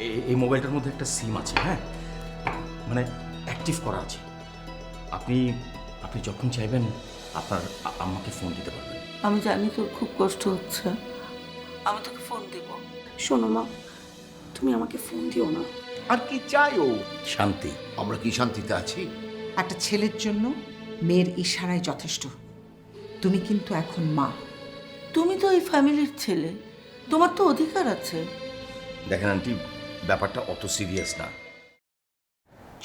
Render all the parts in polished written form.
এই মোবাইলটার মধ্যে একটা সিম আছে, হ্যাঁ, মানে অ্যাক্টিভ করা আছে। আপনি আপনি যখন চাইবেন আপনার আম্মাকে ফোন দিতে পারবেন। আমি জানি তোর খুব কষ্ট হচ্ছে, আমি তোকে ফোন দিব। শোনো মা, তুমি আমাকে ফোন দিও না। আর কি চাই ও? শান্তি। আমরা কি শান্তিতে আছি? একটা ছেলের জন্য মেয়ের ইশারায় যথেষ্ট। তুমি কিন্তু এখন মা। তুমি তো এই ফ্যামিলির ছেলে, তোমার তো অধিকার আছে। দেখেন আন্টি, ব্যাপারটা অত সিরিয়াস না।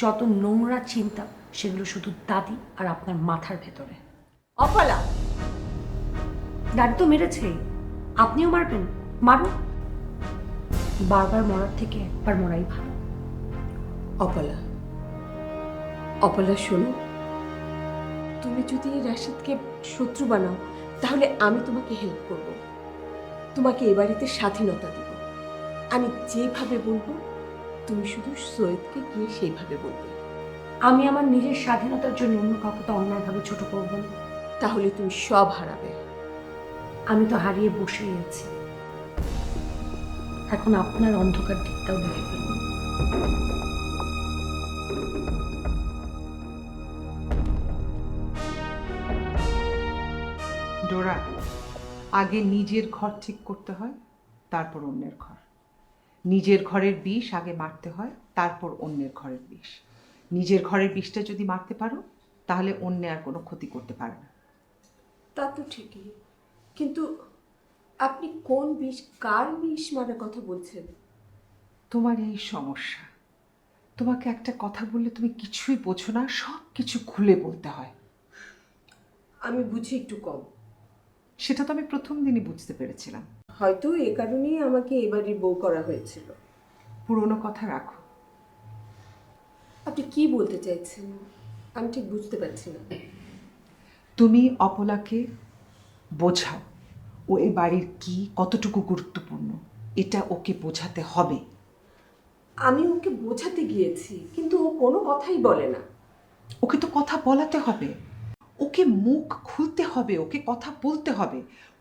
যত নোংরা চিন্তা সেগুলো শুধু দাদি আর আপনার মাথার ভেতরে। অপলা, দাদি তো মেরেছেই, আপনিও মারবেন, মারুন। বারবার মরার থেকে একবার মরাই ভালো। অপলা, অপলা শোনো, তুমি যদি রাশিদকে শত্রু বানাও তাহলে আমি তোমাকে হেল্প করব, তোমাকে এ বাড়িতে স্বাধীনতা দিব। আমি যেভাবে বলবো তুমি শুধু সৈয়দকে গিয়ে সেইভাবে বলবে। আমি আমার নিজের স্বাধীনতার জন্য অন্য কাউকে তো অন্যায়ভাবে ছোট করব না। তাহলে তুমি সব হারাবে। আমি তো হারিয়ে বসেই আছি, এখন আপনার অন্ধকার দিকটাও দেখে ফেলুন। ডোরা, আগে নিজের ঘর ঠিক করতে হয়, তারপর অন্যের ঘর। নিজের ঘরের বিষ আগে মারতে হয়, তারপর অন্যের ঘরের বিষ। নিজের ঘরের বিষটা যদি মারতে পারো তাহলে অন্য আর কোনো ক্ষতি করতে পারে না। তা তো ঠিকই, কিন্তু আপনি কোন বিষ, কার বিষ মারার কথা বলছেন? তোমার এই সমস্যা, তোমাকে একটা কথা বললে তুমি কিছুই বোঝো না, সব কিছু খুলে বলতে হয়। আমি বুঝি একটু কম, সেটা তো আমি প্রথম দিনই বুঝতে পেরেছিলাম। হয়তো এ কারণেই আমাকে এবারই বউ করা হয়েছিল। পুরোনো কথা রাখো। আপনি কি বলতে চাইছেন আমি ঠিক বুঝতে পারছি না। তুমি অপলাকে বোঝাও ও এ বাড়ির কি কতটুকু গুরুত্বপূর্ণ, এটা ওকে বোঝাতে হবে। আমি ওকে বোঝাতে গিয়েছি কিন্তু ও কোনো কথাই বলে না। ওকে তো কথা বলাতে হবে, ওকে মুখ খুলতে হবে, ওকে কথা বলতে হবে।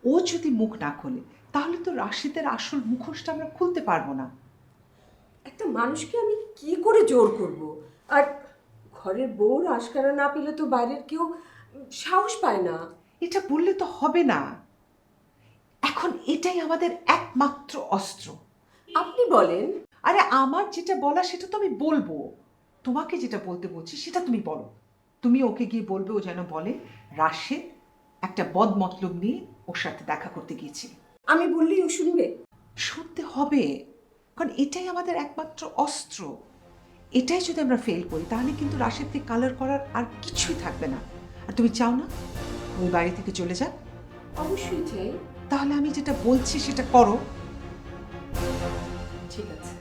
ও যদি মুখ না খোলে তাহলে তো রাশিদের আসল মুখোশটা আমরা খুলতে পারবো না। একটা মানুষকে আমি কি করে জোর করব? আর ঘরের বউর আশকারা না পেলে তো বাইরের কেউ সাহস পায় না। এটা বললে তো হবে না, এখন এটাই আমাদের একমাত্র অস্ত্র। আপনি বলেন। আরে আমার যেটা বলা সেটা তো আমি বলবো, তোমাকে যেটা বলতে বলছি সেটা তুমি বলো। তুমি ওকে গিয়ে বলবে ও যেন বলে রাশেদ একটা বদমতলব নিয়ে ওর সাথে দেখা করতে গিয়েছিল। আমি বললেই ও শুনবে? শুনতে হবে, কারণ এটাই আমাদের একমাত্র অস্ত্র। এটাই যদি আমরা ফেল করি তাহলে কিন্তু রাশেদকে কালার করার আর কিছুই থাকবে না। আর তুমি চাও না ওই বাড়ি থেকে চলে যাক? অবশ্যই চাই। তাহলে আমি যেটা বলছি সেটা করো। ঠিক আছে।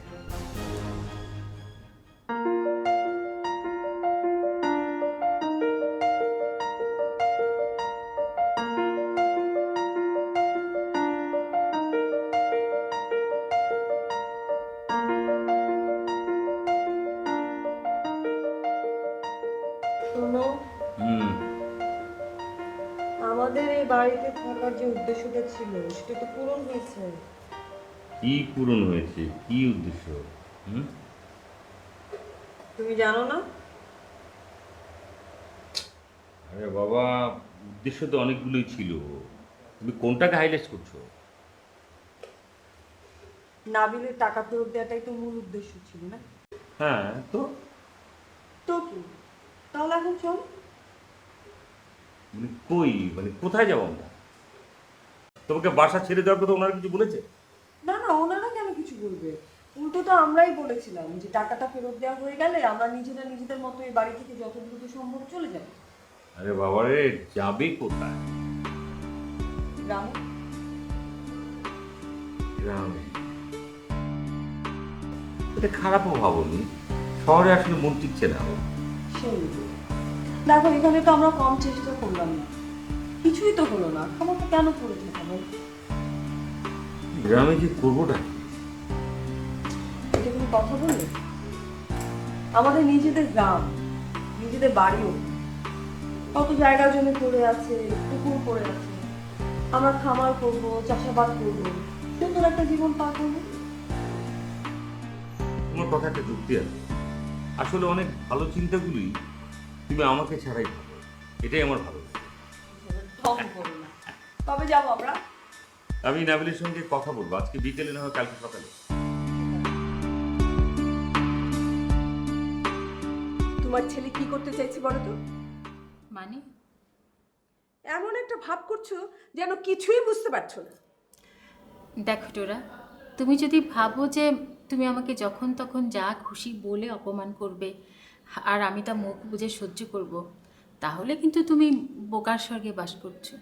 শোনো, আমাদের এই বাড়িতে থাকার যে উদ্দেশ্যটা ছিল সেটা তো পূরণ হয়েছে। কি পূরণ হয়েছে? কি উদ্দেশ্য? তুমি জানো না? আরে বাবা, উদ্দেশ্য তো অনেকগুলোই ছিল, তুমি কোনটাকে হাইলাইট করছো? নাবিলের টাকা ফেরত দেওয়াটাই তো মূল উদ্দেশ্য ছিল না? হ্যাঁ, তো তো কি, তাহলে এখন চল। মানে কই, মানে কোথায় যাবো আমরা? তোমাকে বাসা ছেড়ে দেওয়ার কথা ওনারা কিছু বলেছে? না না, ওনারা কেন কিছু বলবে? উল্টো তো আমরাই বলেছিলাম যে টাকাটা ফেরত দেওয়া হয়ে গেলে আমরা নিজেরা নিজেদের মতো এই বাড়ি থেকে যত দ্রুত সম্ভব চলে যাব। আরে বাবা রে, যাবে কোথায়? গ্রামে। গ্রামে? এটা খারাপও ভাবনি, শহরে আসলে মন টিকছে না। সেই দেখো, এখানে তো আমরা কম চেষ্টা করলাম না, কিছুই তো হলো না, আমাকে কেন করে যেতে হবে? গ্রামে যে করবোটা কি? এটা কোনো কথা বললে? আমাদের নিজেদের গ্রাম, নিজেদের বাড়িও, কত জায়গা জমি পড়ে আছে, পুকুর পড়ে আছে, আমরা খামার করবো, চাষাবাদ করবো, সুন্দর একটা জীবন পার করবো। তোমার কথা একটা যুক্তি আছে। আসলে অনেক ভালো চিন্তাগুলি তুমি আমাকে ছাড়াই ভাবো, এটাই আমার ভালো লাগে। ঢং করো না। কবে যাবো আমরা? আমি নাবিলের সঙ্গে কথা বলবো, আজকে বিকেলে না হয় কালকে সকালে। তোমার ছেলে কি করতে চাইছে বলো তো? মানে এমন একটা ভাব করছো যেন কিছুই বুঝতে পারছো না। দেখো টোরা, তুমি যদি ভাবো যে তুমি আমাকে যখন তখন যা খুশি বলে অপমান করবে আর আমি তা মুখ বুজে সহ্য করব, তাহলে কিন্তু তুমি বোকার স্বর্গে বাস করছো।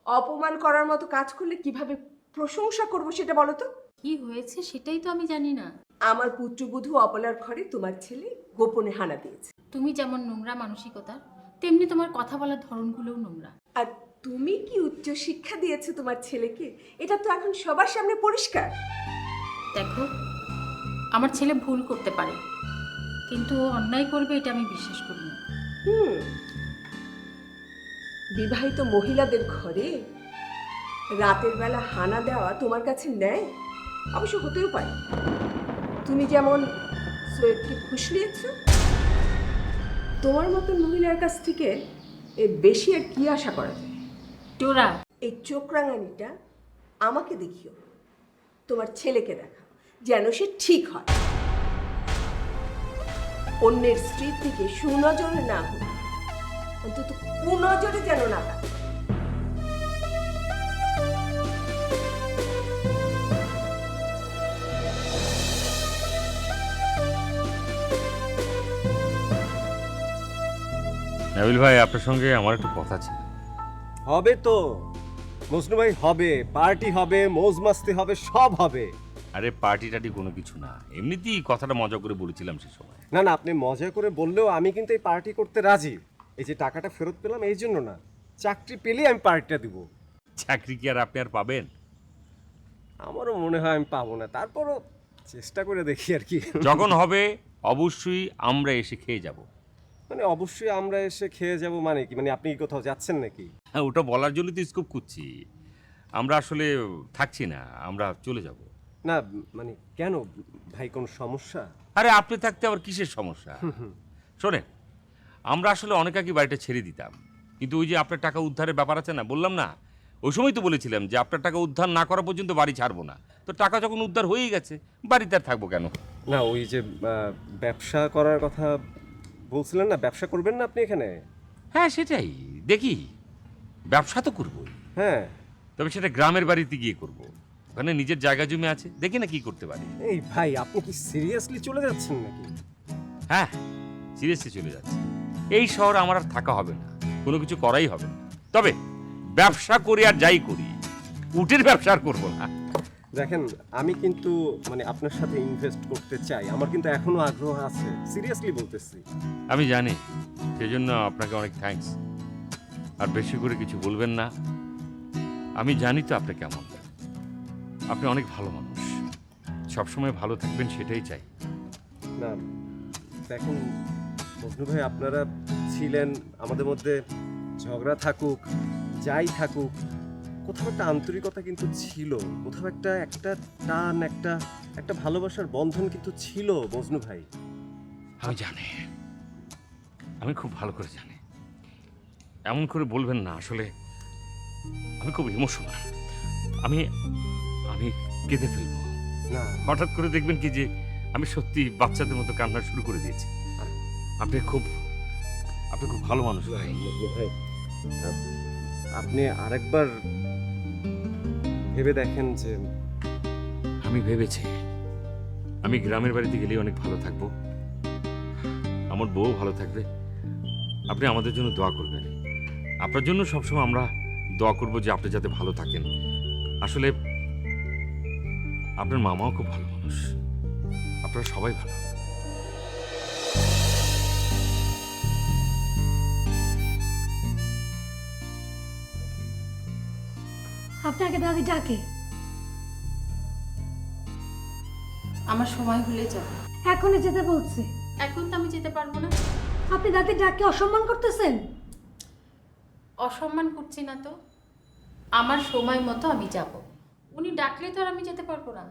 অপমান করার মতো কাজ করলে কিভাবে প্রশংসা করবো সেটা বলো তো? কি হয়েছে সেটাই তো আমি জানি না। আমার পুত্রবধূ অপলার ঘরে তোমার ছেলে গোপনে হানা দিয়েছে। তুমি যেমন নোংরা মানসিকতার, তেমনি তোমার কথা বলার ধরনগুলোও নোংরা। আর তুমি কি উচ্চ শিক্ষা দিয়েছো তোমার ছেলেকে, এটা তো এখন সবার সামনে পরিষ্কার। দেখো, আমার ছেলে ভুল করতে পারে, কিন্তু ও অন্যায় করবে এটা আমি বিশ্বাস করি না। বিবাহিত মহিলাদের ঘরে রাতের বেলা হানা দেওয়া তোমার কাছে ন্যায়? অবশ্য হতেও পারে। তুমি যেমন সৈয়দকে ফুসলিয়েছ, তোমার মতন মহিলার কাছ থেকে এর বেশি আর কি আশা করা যায়? টোরা, এই চোখ রাঙানিটা আমাকে দেখিও, তোমার ছেলেকে দেখাও, যেন সে ঠিক হয়। অন্যের স্ত্রীর থেকে সুনজরে না হোক, অন্তত কুনজরে যেন না থাকে। নাবিল ভাই, আপনার সঙ্গে আমার একটু কথা ছিল। হবে তো মজনু ভাই, হবে পার্টি, হবে মৌজ মাস্তি, হবে সব হবে। আরে পার্টি টাটি কোনো কিছু না, এমনিতেই কথাটা মজা করে বলেছিলাম সে সময়। না না, আপনি মজা করে বললেও আমি কিন্তু এই পার্টি করতে রাজি। এই যে টাকাটা ফেরত পেলাম এই জন্য না, চাকরি পেলেই আমি পার্টিটা দিব। চাকরি কি আর আপনি আর পাবেন? আমারও মনে হয় আমি পাবো না, তারপরও চেষ্টা করে দেখি আর কি। যখন হবে অবশ্যই আমরা এসে খেয়ে যাব। মানে অবশ্যই আমরা এসে খেয়ে যাব মানে কি? মানে আপনি কি কোথাও যাচ্ছেন নাকি? হ্যাঁ, ওটা বলার জন্য তো স্কোপ খুঁজছি। আমরা আসলে থাকছি না, আমরা চলে যাব। না মানে কেন ভাই, কোনো সমস্যা? আরে আপনি থাকতে আবার কিসের সমস্যা? শোনেন, আমরা আসলে অনেক আগে বাড়িটা ছেড়ে দিতাম, কিন্তু ওই যে আপনার টাকা উদ্ধারের ব্যাপার আছে না, বললাম না, ওই সময় তো বলেছিলাম যে আপনার টাকা উদ্ধার না করা পর্যন্ত বাড়ি ছাড়বো না। তো টাকা যখন উদ্ধার হয়েই গেছে, বাড়িতে আর থাকবো কেন? না ওই যে ব্যবসা করার কথা বলছিলেন না, ব্যবসা করবেন না আপনি এখানে? হ্যাঁ সেটাই, দেখি ব্যবসা তো করবো, হ্যাঁ। তবে সেটা গ্রামের বাড়িতে গিয়ে করব। ওখানে নিজের জায়গা জমি আছে, দেখি না কি করতে পারি। এই ভাই, আপনি কি সিরিয়াসলি চলে যাচ্ছেন নাকি? হ্যাঁ, সিরিয়াসলি চলে যাচ্ছে। এই শহর আমার আর থাকা হবে না, কোনো কিছু করাই হবে না। তবে ব্যবসা করি আর যাই করি, উটের ব্যবসা আর করবো না। দেখেন, আমি কিন্তু মানে আপনার সাথে ইনভেস্ট করতে চাই, আমার কিন্তু এখনো আগ্রহ আছে, সিরিয়াসলি বলতেছি। আমি জানি, সেজন্য আপনাকে অনেক থ্যাঙ্কস। আর বেশি করে কিছু বলবেন না, আমি জানি তো আপনি কেমন। আপনি অনেক ভালো মানুষ, সবসময় ভালো থাকবেন সেটাই চাই। না দেখুন মজনু ভাই, আপনারা ছিলেন, আমাদের মধ্যে ঝগড়া থাকুক যাই থাকুক, কোথাও একটা আন্তরিকতা কিন্তু ছিল, কোথাও একটা টান, একটা ভালোবাসার বন্ধন কিন্তু ছিল মজনু ভাই। আমি জানি, আমি খুব ভালো করে জানি। এমন করে বলবেন না, আসলে আমি খুব ইমোশনাল। আমি আমি কেঁদে ফেলবো। না হঠাৎ করে দেখবেন কি যে আমি সত্যি বাচ্চাদের মতো কান্না শুরু করে দিয়েছি। আপনি খুব ভালো মানুষ ভাই। মজনু ভাই, আপনি আরেকবার ভেবে দেখেন যে। আমি ভেবেছি আমি গ্রামের বাড়িতে গেলেই অনেক ভালো থাকবো, আমার বউ ভালো থাকবে। আপনি আমাদের জন্য দোয়া করবেন। আপনার জন্য সবসময় আমরা দোয়া করব যে আপনি যাতে ভালো থাকেন। আসলে আপনার মামাও খুব ভালো মানুষ, আপনারা সবাই ভালো। আপনাকে দাদি ডাকে। আমার সময় হলে যাব। এখনই যেতে বলছে। এখন তো আমি যেতে পারবো না। আপনি দাদি ডাককে অসম্মান করতেছেন। অসম্মান করছি না তো, আমার সময় মতো আমি যাব। উনি ডাকলে তো আর আমি যেতে পারবো না।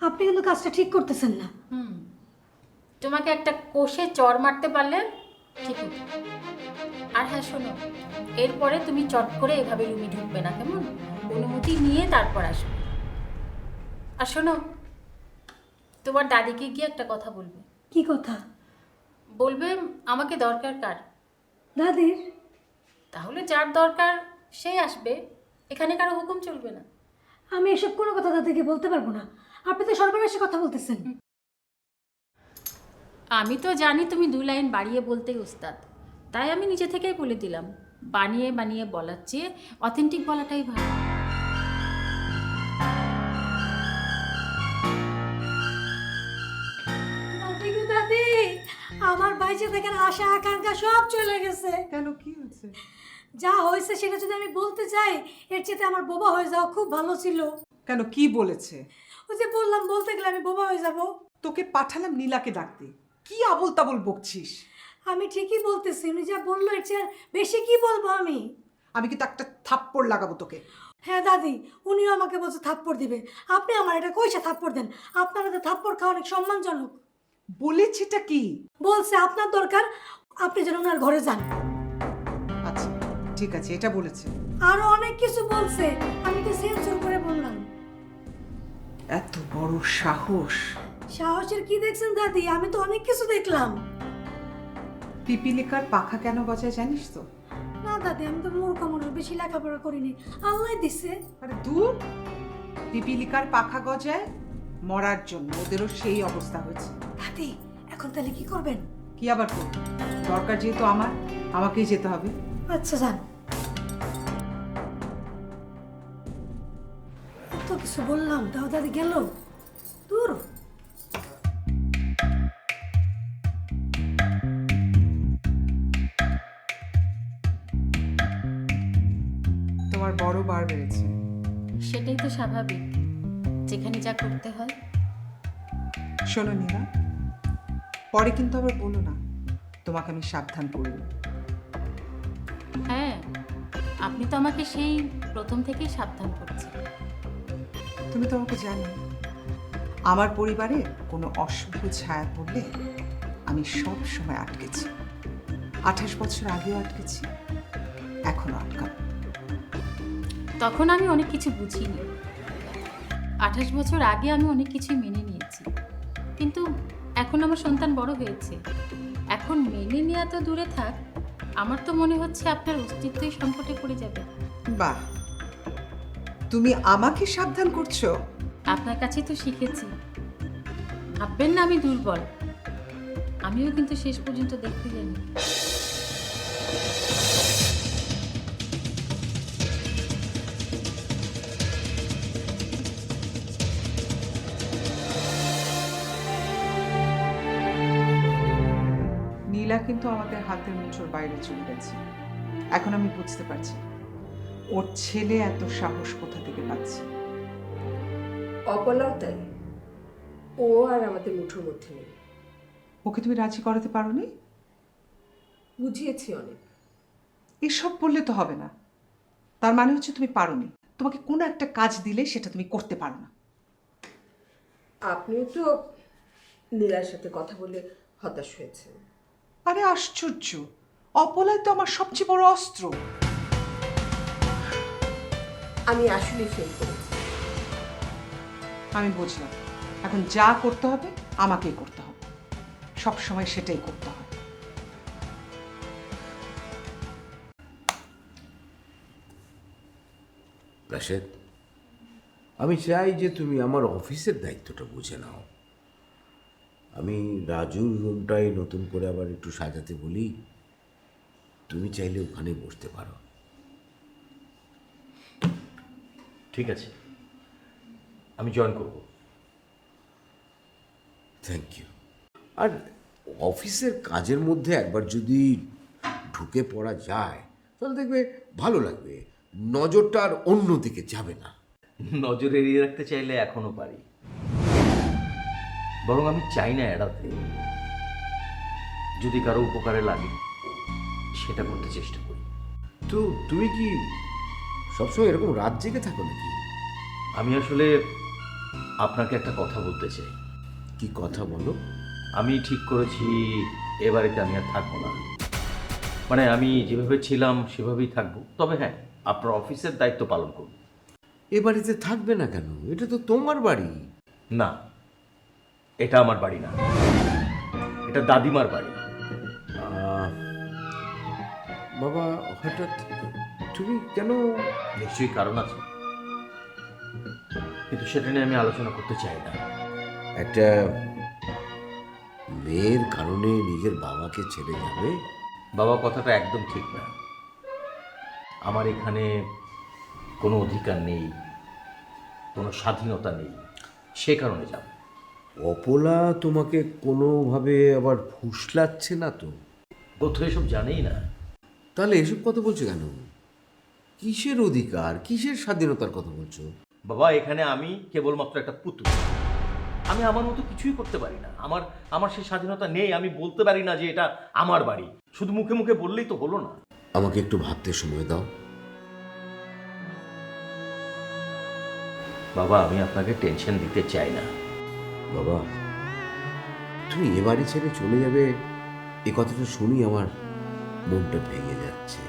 আপনি কিন্তু কাজটা ঠিক করতেছেন না। তোমাকে একটা কোষে চড় মারতে পারলে ঠিক হতো। আর হ্যাঁ শোনো, এরপরে তুমি চট করে এভাবে রুমে ঢুকবে না, কেমন? অনুমতি নিয়ে তারপর আসবে। আর শোনো, তোমার দাদিকে গিয়ে একটা কথা বলবে। কি কথা? বলবে আমাকে দরকার কার। দাদির? তাহলে যার দরকার সেই আসবে, এখানে কারো হুকুম চলবে না। আমি এসব কোনো কথা দাদিকে বলতে পারবো না। আপনি তো সর্বনাশী কথা বলতেছেন। আমি তো জানি তুমি 2 লাইন বাড়িয়ে বলতেই ওস্তাদ, তাই আমি নিজে থেকেই বলে দিলাম। বানিয়ে বানিয়ে বলার চেয়ে অথেন্টিক বলাটাই ভালো। দাদি, আমার বাইচে দেখেন আশা আকাঙ্ক্ষা সব চলে গেছে। কেন, কি হয়েছে? যা হয়েছে সেটা যদি আমি বলতে চাই, এর চেয়ে আমার বোবা হয়ে যাওয়া খুব ভালো ছিল। কেন, কি বলেছে? ওই যে বললাম, বলতে গেলে আমি বোবা হয়ে যাব। তোকে পাঠালাম নীলাকে ডাকতে, কি আবল তাবল বকছিস? আমি ঠিকই বলতেছি, উনি যা বললো এর চেয়ে বেশি কি বলবো আমি? আমি কিন্তু একটা থাপ্পড় লাগাবো তোকে। হ্যাঁ দাদি, উনিও আমাকে বলছে থাপ্পড় দিবে। আপনি আমার এটা কইসা থাপ্পড় দেন। আপনারা তো থাপ্পড় খাওয়া অনেক সম্মানজনক। বলেছেটা কি? বলছে আপনার দরকার, আপনি যেন ওনার ঘরে যান। আচ্ছা ঠিক আছে, এটা বলেছে। আরো অনেক কিছু বলছে, আমি তো সেন্সর করে বললাম। এত বড় সাহস! সাহসের কি দেখছেন দাদি? আমি তো অনেক কিছু দেখলাম। পিপিলিকার পাখা কেন গজায় জানিস তো? না দাদি, আমি তো মূর্খ মানুষ, বেশি লেখাপড়া করিনি, আল্লাহ দিছে। আরে দূর! পিপিলিকার পাখা গজায় মরার জন্য, ওদেরও সেই অবস্থা হয়েছে। দাদি, এখন তাহলে কি করবেন? কি আবার করব? দরকার যেহেতু আমার, আমাকেই যেতে হবে। আচ্ছা যান। তো কিছু বললাম, তাও দাদি গেল দূর। তোমার বড় বার বেড়েছে। সেটাই তো স্বাভাবিক, যেখানে যা করতে হয়। শোনো নীলা, পরে কিন্তু আবার বলো না তোমাকে আমি সাবধান করব। হ্যাঁ, আপনি তো আমাকে সেই প্রথম থেকেই সাবধান করছেন। তুমি তো আমাকে জানো, আমার পরিবারে কোনো অশুভ ছায়া পড়লে আমি সব সময় আটকেছি। 28 বছর আগেও আটকেছি, এখনো আটকাব। তখন আমি অনেক কিছু বুঝিনি। 28 বছর আগে আমি অনেক কিছুই মেনে নিয়েছি, কিন্তু এখন আমার সন্তান বড় হয়েছে। এখন মেনে নেওয়া তো দূরে থাক, আমার তো মনে হচ্ছে আপনার অস্তিত্বই সংকটে পড়ে যাবে। বাহ, তুমি আমাকে সাবধান করছো? আপনার কাছে তো শিখেছি। ভাববেন না আমি দুর্বল, আমিও কিন্তু শেষ পর্যন্ত দেখতে জানি। নীলা কিন্তু আমাদের হাতের মুঠোর বাইরে চলে গেছে। এখন আমি বুঝতে পারছি ওর ছেলে এত সাহস কোথা থেকে পাচ্ছে। অপলাও তাই, ও আর আমাদের মুঠোর মধ্যে নেই। ওকে তুমি রাজি করাতে পারোনি? বুঝিয়েছি অনেক। এসব বললে তো হবে না। তার মানে হচ্ছে তুমি পারোনি। তোমাকে কোনো একটা কাজ দিলে সেটা তুমি করতে পারো না। আপনিও তো নীলার সাথে কথা বলে হতাশ হয়েছেন। আরে আশ্চর্য, অপলায় তো আমার সবচেয়ে বড় অস্ত্র। আমি আসলে ফেল করেছি। আমি বুঝলাম, এখন যা করতে হবে আমাকেই করতে হবে, সব সময় সেটাই করতে হবে। রাশেদ, আমি চাই যে তুমি আমার অফিসের দায়িত্বটা বুঝে নাও। আমি রাজুর রুমটাই নতুন করে আবার একটু সাজাতে বলি, তুমি চাইলে ওখানেই বসতে পারো। ঠিক আছে, আমি জয়েন করব। Thank you. আর অফিসের কাজের মধ্যে একবার যদি ঢুকে পড়া যায় তাহলে দেখবে ভালো লাগবে, নজরটা আর অন্যদিকে যাবে না। নজর এড়িয়ে রাখতে চাইলে এখনো পারি, বরং আমি চাই না এড়াতে। যদি কারো উপকারে লাগে সেটা করতে চেষ্টা করি। তো তুমি কি সবসময় এরকম রাত জেগে থাকো নাকি? আমি আসলে আপনাকে একটা কথা বলতে চাই। কি কথা বলো? আমি ঠিক করেছি এ বাড়িতে আমি আর থাকবো না। মানে আমি যেভাবে ছিলাম সেভাবেই থাকবো, তবে হ্যাঁ আপনার অফিসের দায়িত্ব পালন করব। এ বাড়িতে থাকবে না কেন? এটা তো তোমার বাড়ি। না, এটা আমার বাড়ি না, এটা দাদিমার বাড়ি। বাবা, হঠাৎ তুমি কেন? নিশ্চয়ই কারণ আছে, কিন্তু সেটা নিয়ে আমি আলোচনা করতে চাই না। একটা মেয়ের কারণে নিজের বাবাকে ছেড়ে যাবে? বাবা, কথাটা একদম ঠিক না। আমার এখানে কোনো অধিকার নেই, কোনো স্বাধীনতা নেই, সে কারণে যাব। অপলা তোমাকে কোনোভাবে আবার ফুসলাচ্ছে না তো? ও তো এসব জানেই না। তাহলে এসব কথা বলছো কেন? কিসের অধিকার, কিসের স্বাধীনতার কথা বলছো? বাবা, এখানে আমি কেবলমাত্র একটা পুতুল। আমি আমার মতো কিছুই করতে পারি না। আমার সেই স্বাধীনতা নেই। আমি বলতে পারি না যে এটা আমার বাড়ি। শুধু মুখে মুখে বললেই তো হলো না। আমাকে একটু ভাবতে সময় দাও। বাবা, আমি আপনাকে টেনশন দিতে চাই না। বাবা, তুমি এ বাড়ি ছেড়ে চলে যাবে, এ কথাটা শুনি আমার মনটা ভেঙে যাচ্ছে।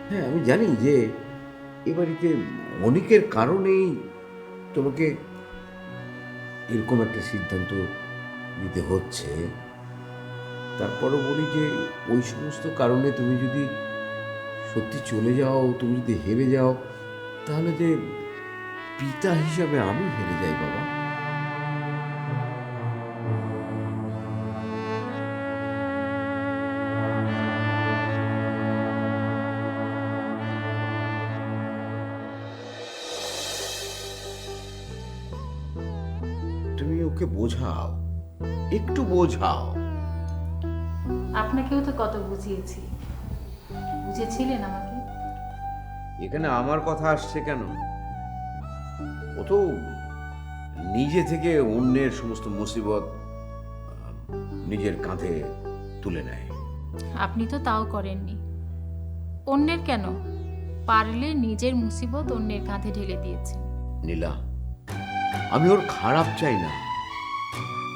হ্যাঁ, আমি জানি যে এ বাড়িতে অনেকের কারণেই তোমাকে এরকম একটা সিদ্ধান্ত নিতে হচ্ছে। তারপরও বলি যে ওই সমস্ত কারণে তুমি যদি সত্যি চলে যাও, তুমি যদি হেরে যাও, তাহলে যে পিতা হিসাবে আমি হেরে যাই বাবা। তুমি ওকে বোঝাও, একটু বোঝাও। আপনাকেও তো কত বুঝিয়েছি, বুঝেছিলেন আমাকে? এখানে আমার কথা আসছে কেন? ও তো নিজে থেকে অন্যের সমস্ত মুসিবত নিজের কাঁধে তুলে নেয়। আপনি তো তাও করেননি। অন্যের কেন, পারলে নিজের মুসিবত অন্যের কাঁধে ঢেলে দিয়েছেন। নীলা, আমি ওর খারাপ চাই না,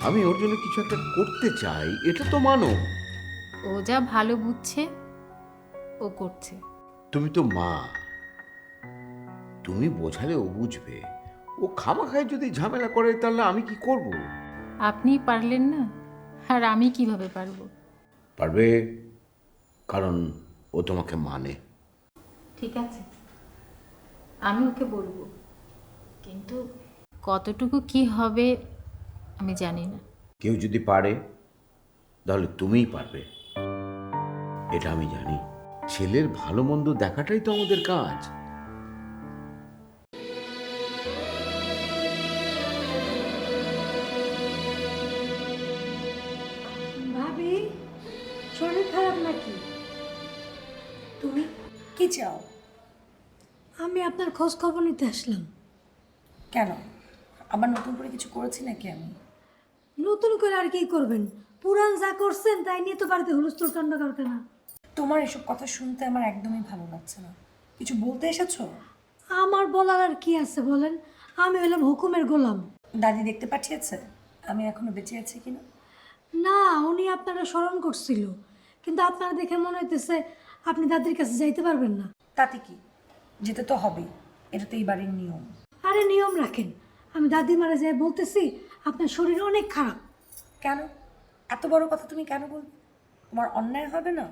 আমি ওর জন্য কিছু একটা করতে চাই, এটা তো মানো। ও যা ভালো বুঝছে ও করছে। তুমি তো মা, তুমি বোঝালে ও বুঝবে। ও খামাখায় যদি ঝামেলা করে তাহলে আমি কি করব? আপনি পারলেন না, আর আমি কিভাবে পারবো? পারবে, কারণ ও তোমাকে মানে। ঠিক আছে, আমি ওকে বলবো, কিন্তু কতটুকু কি হবে আমি জানি না। কেউ যদি পারে তাহলে তুমিই পারবে, এটা আমি জানি। ছেলের ভালো মন্দ দেখাটাই তো আমাদের কাজ। ভাবি, শরীর খারাপ নাকি? তুমি কি চাও? আমি আপনার খোঁজ খবর নিতে আসলাম। কেন, আবার নতুন করে কিছু করেছি নাকি আমি? নতুন করে আর কি করবেন? পুরান যা করছেন তাই নিয়ে তো বাড়িতে হুলস্থুল কাণ্ড কারখানা। তোমার এসব কথা শুনতে আমার একদমই ভালো লাগছে না। কিছু বলতে এসেছো? আমার বলার আর কি আছে বলেন? আমি হলাম হুকুমের গোলাম। দাদি দেখতে পাঠিয়েছে আমি এখনো বেঁচে আছি কিনা? না, উনি আপনারা স্মরণ করছিল, কিন্তু আপনারা দেখে মনে হইতেছে আপনি দাদির কাছে যাইতে পারবেন না। তাতে কি, যেতে তো হবেই, এটা তো এই বাড়ির নিয়ম। আরে নিয়ম রাখেন, আমি দাদিমারা যাই বলতেছি আপনার শরীর অনেক খারাপ। কেন এত বড় কথা তুমি কেন বলবে? তোমার অন্যায় হবে না?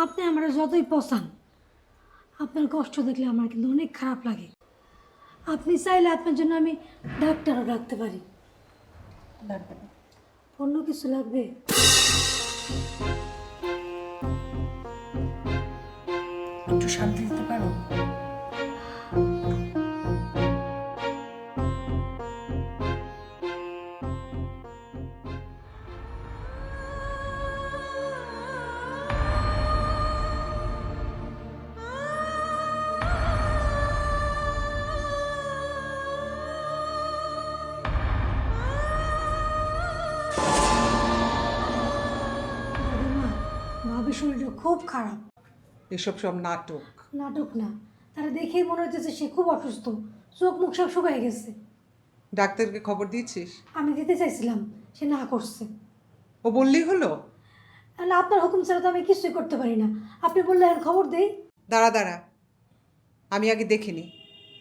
আপনি আমার যতই পছান, আপনার কষ্ট দেখলে আমার কিন্তু অনেক খারাপ লাগে। আপনি চাইলে আপনার জন্য আমি ডাক্তারও রাখতে পারি। লাগবে না। অন্য কিছু লাগবে? একটু শান্তি দিতে পারো? দাদিমা, ভাবির শরীরটা খুব খারাপ। এসব সব নাটক। নাটক না, তারা দেখেই মনে হচ্ছে সে খুব অসুস্থ, চোখ মুখ সব শুকায় গেছে। ডাক্তারকে খবর দিয়েছিস? আমি দিতে চাইছিলাম, সে না করছে। ও বললেই হলো? তাহলে আপনার হুকুম ছাড়া তো আমি কিছুই করতে পারি না। আপনি বললে আর খবর দেই। দাঁড়া দাঁড়া, আমি আগে দেখে নিই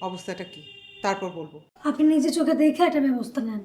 অবস্থাটা কি, তারপর বলবো। আপনি নিজে চোখে দেখে একটা ব্যবস্থা নেন।